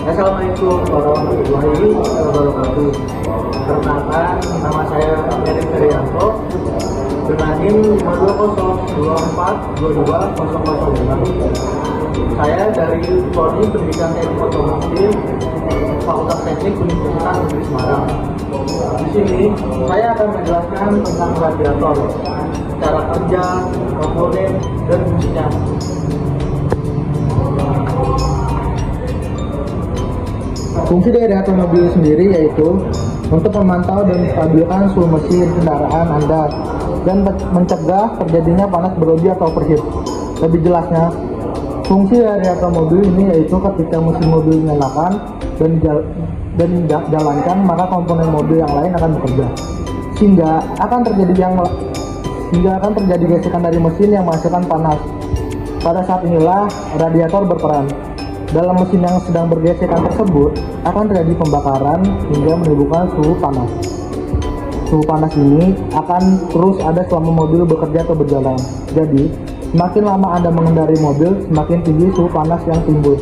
Assalamualaikum warahmatullahi wabarakatuh. Perkenalkan, nama saya Erik Ferianto dengan NIM 52024220005. Saya dari Prodi Pendidikan Teknik Otomotif Fakultas Teknik Universitas Negeri Semarang. Di sini saya akan menjelaskan tentang radiator, cara kerja, komponen, dan fungsinya. Fungsi dari radiator mobil sendiri yaitu untuk memantau dan menstabilkan suhu mesin kendaraan Anda dan mencegah terjadinya panas berlebih atau overheat. Lebih jelasnya, fungsi dari radiator mobil ini yaitu ketika mesin mobil dinyalakan dan dijalankan, maka komponen mobil yang lain akan bekerja, sehingga akan terjadi gesekan dari mesin yang menghasilkan panas. Pada saat inilah radiator berperan. Dalam mesin yang sedang bergesekan tersebut akan terjadi pembakaran hingga menimbulkan suhu panas. Suhu panas ini akan terus ada selama mobil bekerja atau berjalan. Jadi, semakin lama Anda mengendarai mobil, semakin tinggi suhu panas yang timbul.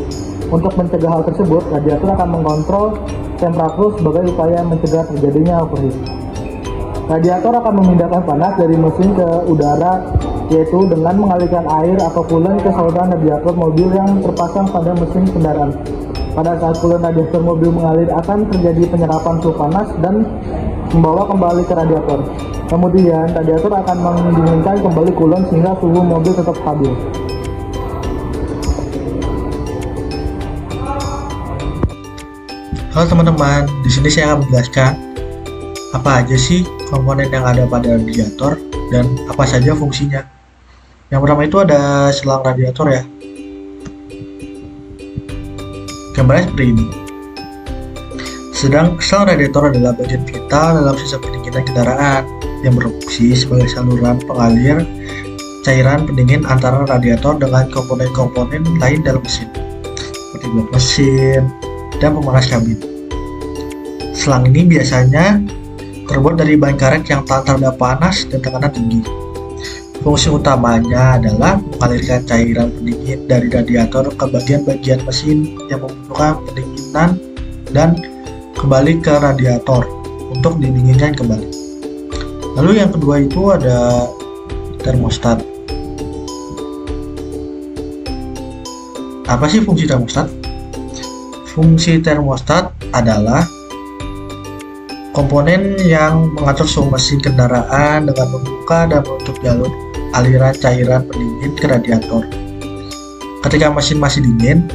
Untuk mencegah hal tersebut, radiator akan mengontrol temperatur sebagai upaya mencegah terjadinya overheat. Radiator akan memindahkan panas dari mesin ke udara, yaitu dengan mengalirkan air atau coolant ke saluran radiator mobil yang terpasang pada mesin kendaraan. Pada saat coolant radiator mobil mengalir, akan terjadi penyerapan suhu panas dan membawa kembali ke radiator. Kemudian, radiator akan mendinginkan kembali coolant sehingga suhu mobil tetap stabil. Halo teman-teman, di sini saya akan menjelaskan apa aja sih komponen yang ada pada radiator dan apa saja fungsinya. Yang pertama itu ada selang radiator ya. Gambarnya seperti ini. Selang radiator adalah bagian vital dalam sistem pendinginan kendaraan yang berfungsi sebagai saluran pengalir cairan pendingin antara radiator dengan komponen-komponen lain dalam mesin, seperti blok mesin dan pemanas kabin. Selang ini biasanya terbuat dari bahan karet yang tahan terhadap panas dan tekanan tinggi. Fungsi utamanya adalah mengalirkan cairan pendingin dari radiator ke bagian-bagian mesin yang membutuhkan pendinginan dan kembali ke radiator untuk didinginkan kembali. Lalu yang kedua itu ada termostat. Apa sih fungsi termostat? Fungsi termostat adalah komponen yang mengatur suhu mesin kendaraan dengan membuka dan menutup jalur aliran cairan pendingin ke radiator. Ketika mesin masih dingin,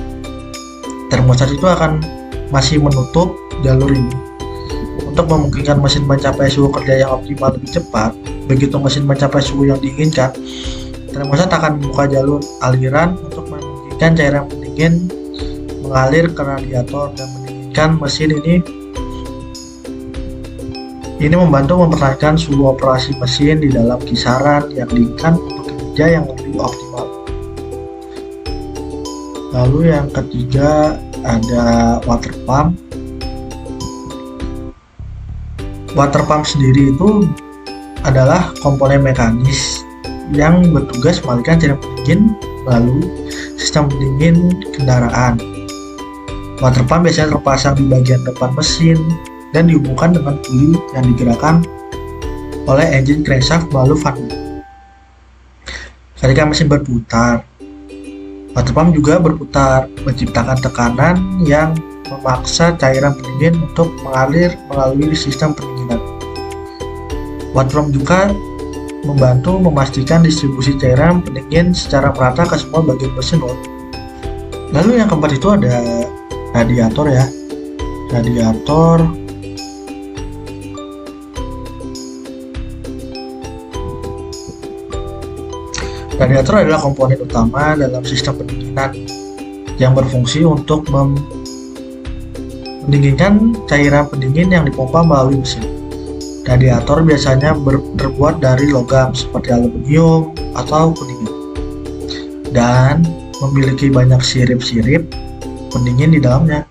termostat itu akan masih menutup jalur ini untuk memungkinkan mesin mencapai suhu kerja yang optimal lebih cepat. Begitu mesin mencapai suhu yang diinginkan, termostat akan membuka jalur aliran untuk memungkinkan cairan pendingin mengalir ke radiator dan mendinginkan mesin ini. Ini membantu mempertahankan suhu operasi mesin di dalam kisaran yang diinginkan untuk kinerja yang lebih optimal. Lalu yang ketiga ada water pump. Water pump sendiri itu adalah komponen mekanis yang bertugas mengalirkan cairan pendingin melalui sistem pendingin kendaraan. Water pump biasanya terpasang di bagian depan mesin dan dihubungkan dengan puli yang digerakkan oleh engine crankshaft melalui fan. Ketika mesin berputar, water pump juga berputar, menciptakan tekanan yang memaksa cairan pendingin untuk mengalir melalui sistem pendinginan. Water pump juga membantu memastikan distribusi cairan pendingin secara merata ke semua bagian mesin. Lalu yang keempat itu ada radiator ya. Radiator adalah komponen utama dalam sistem pendinginan yang berfungsi untuk mendinginkan cairan pendingin yang dipompa melalui mesin. Radiator biasanya terbuat dari logam seperti aluminium atau kuningan dan memiliki banyak sirip-sirip pendingin di dalamnya.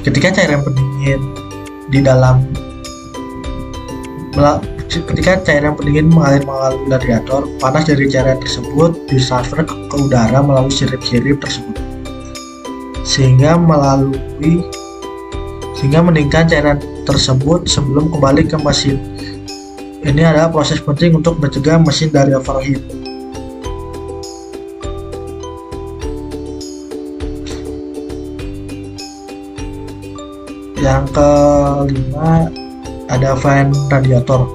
Ketika cairan pendingin mengalir melalui radiator, panas dari cairan tersebut ditransfer ke udara melalui sirip-sirip tersebut. sehingga meningkatkan cairan tersebut sebelum kembali ke mesin. Ini adalah proses penting untuk mencegah mesin dari overheat. Yang kelima ada fan radiator.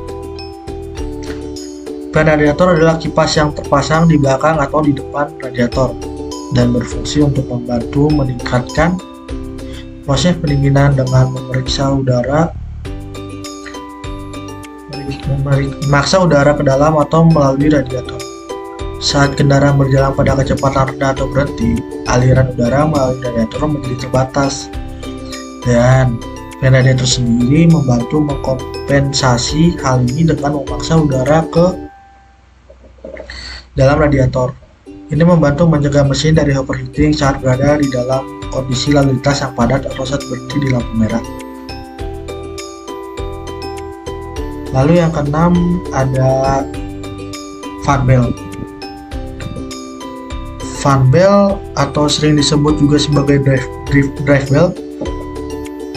Fan radiator adalah kipas yang terpasang di belakang atau di depan radiator dan berfungsi untuk membantu meningkatkan proses pendinginan dengan memaksa udara ke dalam atau melalui radiator. Saat kendaraan berjalan pada kecepatan rendah atau berhenti, aliran udara melalui radiator menjadi terbatas, dan fan radiator sendiri membantu mengkompensasi hal ini dengan memaksa udara ke dalam radiator. Ini membantu mencegah mesin dari overheating saat berada di dalam kondisi lalu lintas yang padat atau saat berhenti di lampu merah. Lalu yang keenam ada fan bell. Fan bell atau sering disebut juga sebagai drive bell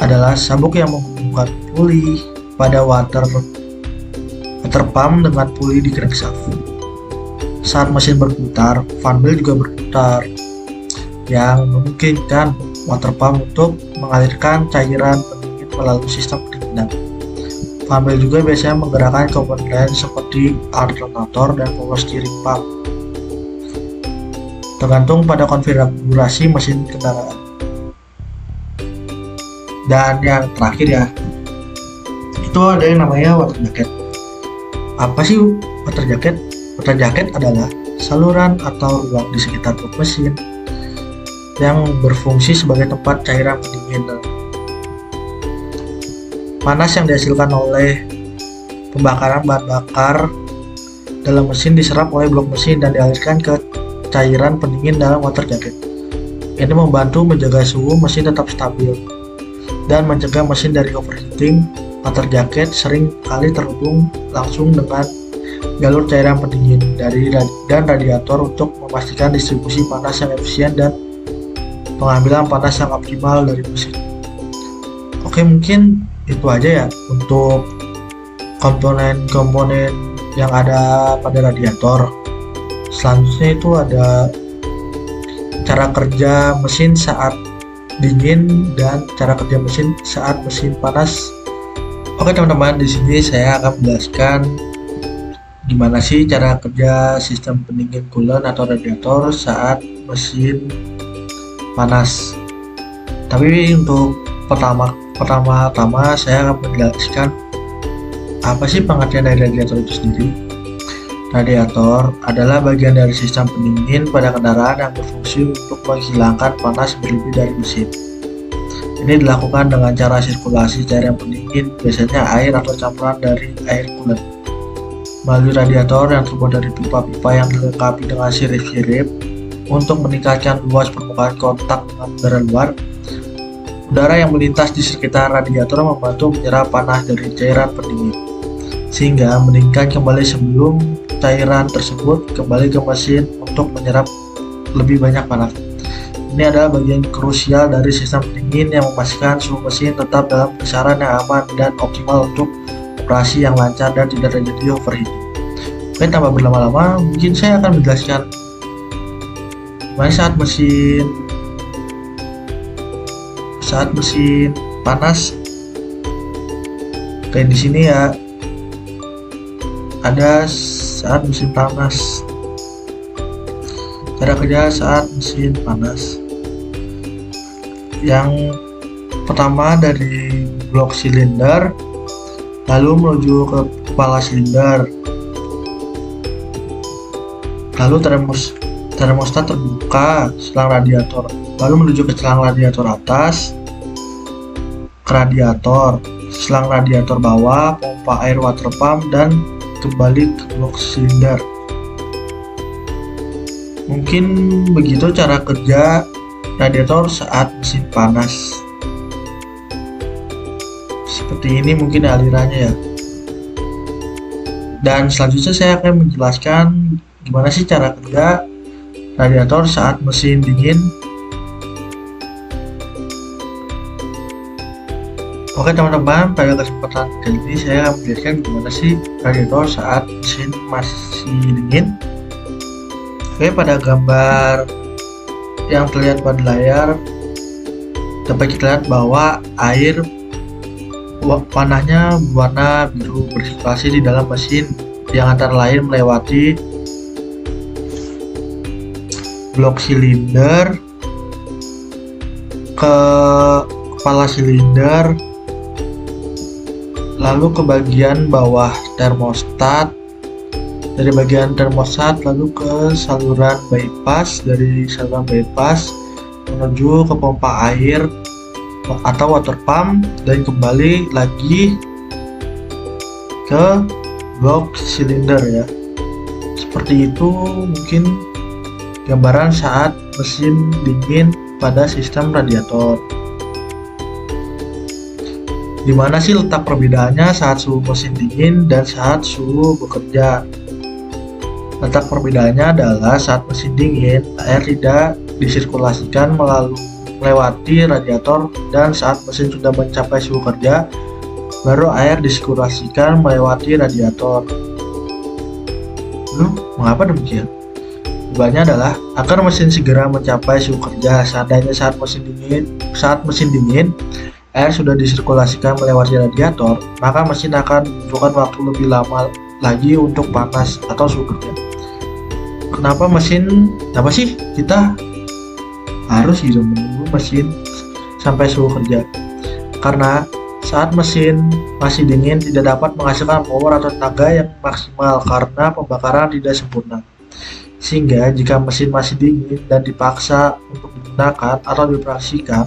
adalah sabuk yang menghubungkan puli pada water pump dengan puli di crankshaft. Saat mesin berputar, fan bell juga berputar, yang memungkinkan water pump untuk mengalirkan cairan pendingin melalui sistem pendinginan. Fan bell juga biasanya menggerakkan komponen lain seperti alternator dan power steering pump, tergantung pada konfigurasi mesin kendaraan. Dan yang terakhir ya, itu ada yang namanya water jacket. Apa sih water jacket? Water jacket adalah saluran atau ruang di sekitar perut mesin yang berfungsi sebagai tempat cairan pendingin. Panas yang dihasilkan oleh pembakaran bahan bakar dalam mesin diserap oleh blok mesin dan dialirkan ke cairan pendingin dalam water jacket. Ini membantu menjaga suhu mesin tetap stabil dan mencegah mesin dari overheating. Water jacket sering kali terhubung langsung dengan jalur cairan pendingin dan radiator untuk memastikan distribusi panas yang efisien dan pengambilan panas yang optimal dari mesin. Oke, mungkin itu aja ya untuk komponen-komponen yang ada pada radiator. Selanjutnya itu ada cara kerja mesin saat dingin dan cara kerja mesin saat mesin panas. Oke teman-teman, di sini saya akan menjelaskan gimana sih cara kerja sistem pendingin coolant atau radiator saat mesin panas. Tapi untuk pertama-tama saya akan menjelaskan apa sih pengertian dari radiator itu sendiri. Radiator adalah bagian dari sistem pendingin pada kendaraan yang berfungsi untuk menghilangkan panas berlebih dari mesin. Ini dilakukan dengan cara sirkulasi cairan pendingin, biasanya air atau campuran dari air coolant, melalui radiator yang terbuat dari pipa-pipa yang dilengkapi dengan sirip-sirip untuk meningkatkan luas permukaan kontak dengan udara luar. Udara yang melintas di sekitar radiator membantu menyerap panas dari cairan pendingin, sehingga meningkat kembali sebelum cairan tersebut kembali ke mesin untuk menyerap lebih banyak panas. Ini adalah bagian krusial dari sistem pendingin yang memastikan suhu mesin tetap dalam kisaran yang aman dan optimal untuk operasi yang lancar dan tidak terjadi overheating. Oke, tanpa berlama-lama, mungkin saya akan menjelaskan gimana saat mesin panas. Kayak di sini ya, ada saat mesin panas. Cara kerja saat mesin panas. Yang pertama dari blok silinder, lalu menuju ke kepala silinder, lalu termostat terbuka selang radiator, lalu menuju ke selang radiator atas, ke radiator, selang radiator bawah, pompa air water pump, dan kembali ke blok silinder. Mungkin begitu cara kerja radiator saat mesin panas. Seperti ini mungkin alirannya ya. Dan selanjutnya saya akan menjelaskan gimana sih cara kerja radiator saat mesin dingin. Oke teman-teman, pada kesempatan kali ini saya akan menjelaskan gimana sih radiator saat mesin masih dingin. Oke, pada gambar yang terlihat pada layar dapat kita lihat bahwa air panahnya berwarna biru bersirkulasi di dalam mesin yang antara lain melewati blok silinder, ke kepala silinder, lalu ke bagian bawah termostat, dari bagian termostat lalu ke saluran bypass, dari saluran bypass menuju ke pompa air atau water pump, dan kembali lagi ke blok silinder ya. Seperti itu mungkin gambaran saat mesin dingin pada sistem radiator. Di mana sih letak perbedaannya saat suhu mesin dingin dan saat suhu bekerja? Letak perbedaannya adalah saat mesin dingin, air tidak disirkulasikan melewati radiator, dan saat mesin sudah mencapai suhu kerja, baru air disirkulasikan melewati radiator. Lalu, mengapa demikian? Jawabannya adalah agar mesin segera mencapai suhu kerja. Seandainya saat mesin dingin air sudah disirkulasikan melewati radiator, maka mesin akan membutuhkan waktu lebih lama lagi untuk panas atau suhu kerja. Kenapa sih kita harus menunggu mesin sampai suhu kerja? Karena saat mesin masih dingin tidak dapat menghasilkan power atau tenaga yang maksimal karena pembakaran tidak sempurna. Sehingga jika mesin masih dingin dan dipaksa untuk digunakan atau dioperasikan,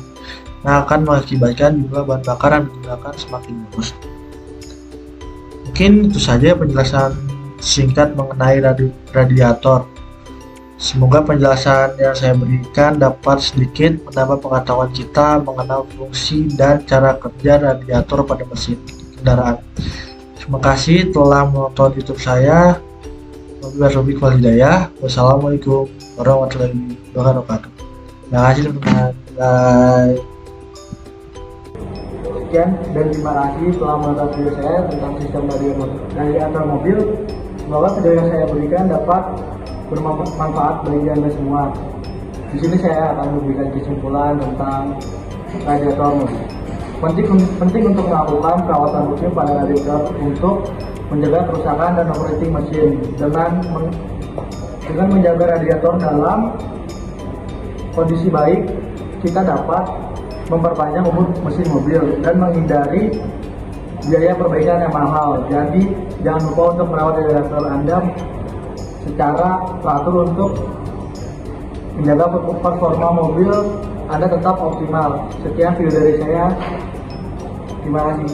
akan mengakibatkan jumlah bahan bakar yang digunakan semakin bagus. Mungkin itu saja penjelasan singkat mengenai radiator. Semoga penjelasan yang saya berikan dapat sedikit menambah pengetahuan kita mengenal fungsi dan cara kerja radiator pada mesin kendaraan. Terima kasih telah menonton YouTube saya. Wassalamualaikum warahmatullahi wabarakatuh. Terima kasih teman-teman. Bye. Sekian dan terima kasih telah menonton video saya tentang sistem radiator mobil. Semoga video yang saya berikan dapat bermanfaat bagi Anda semua. Di sini saya akan memberikan kesimpulan tentang radiator mobil. Penting untuk melakukan perawatan rutin pada radiator untuk menjaga kerusakan dan operating mesin. Dengan menjaga radiator dalam kondisi baik, kita dapat memperpanjang umur mesin mobil dan menghindari biaya perbaikan yang mahal. Jadi jangan lupa untuk merawat radiator Anda secara teratur untuk menjaga performa mobil Anda tetap optimal. Sekian video dari saya. Terima kasih.